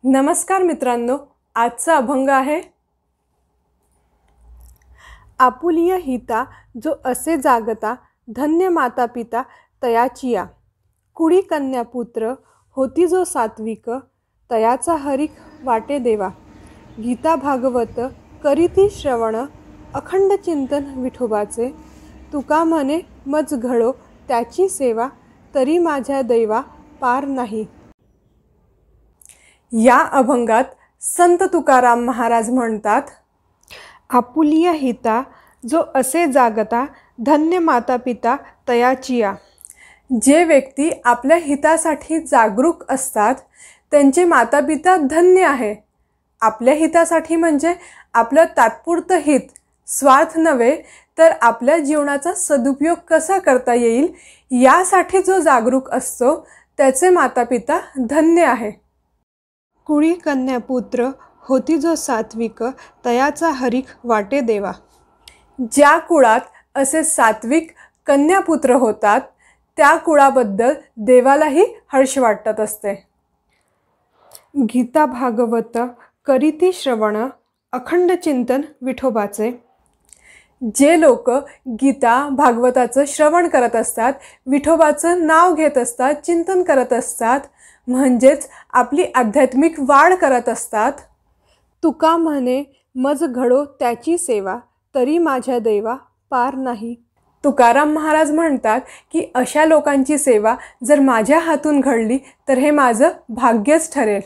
नमस्कार मित्रांनो, आजचा अभंग आहे आपुलिय हिता जो असे जागता, धन्य माता पिता तयाचिया। कुडी कन्या पुत्र होती जो सात्विक, तयाचा हरिक वाटे देवा। गीता भागवत करीती श्रवण, अखंड चिंतन विठोबाचे। तुका म्हणे मज घडो त्याची सेवा, तरी माझ्या दैवा पार नाही। या अभंगात संत तुकाराम महाराज म्हणतात, आपुलिय हिता जो असे जागता, धन्य माता पिता तयाचिया। जे व्यक्ती आपल्या हितासाठी जागरूक असतात त्यांचे माता पिता धन्य आहे। आपल्या हितासाठी म्हणजे आपलं तात्पुरतं हित, स्वार्थ नव्हे तर आपल्या जीवनाचा सदुपयोग कसा करता येईल यासाठी जो जागरूक असतो त्याचे माता पिता धन्य आहे। कुळी कन्या पुत्र होती जो सात्विक, तयाचा हरिक वाटे देवा। ज्या कुळात असे सात्विक कन्यापुत्र होतात त्या कुळाबद्दल देवालाही हर्ष वाटत असते। गीता भागवत करीती श्रवण, अखंड चिंतन विठोबाचे। जे लोक गीता भागवताचं श्रवण करत असतात, विठोबाचं नाव घेत असतात, चिंतन करत असतात, म्हणजेच आपली आध्यात्मिक वाढ करत असतात। तुका म्हणे मज घडो त्याची सेवा, तरी माझ्या दैवा पार नाही। तुकाराम महाराज म्हणतात की अशा लोकांची सेवा जर माझ्या हातून घडली तर हे माझं भाग्यच ठरेल।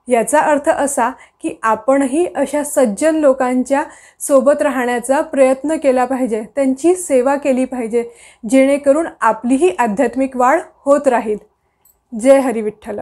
याचा अर्थ असा की आपणही अशा सज्जन लोकांच्या सोबत राहण्याचा प्रयत्न केला पाहिजे, त्यांची सेवा केली पाहिजे, जेणेकरून आपलीही आध्यात्मिक वाढ होत राहील। जय हरी विठ्ठल।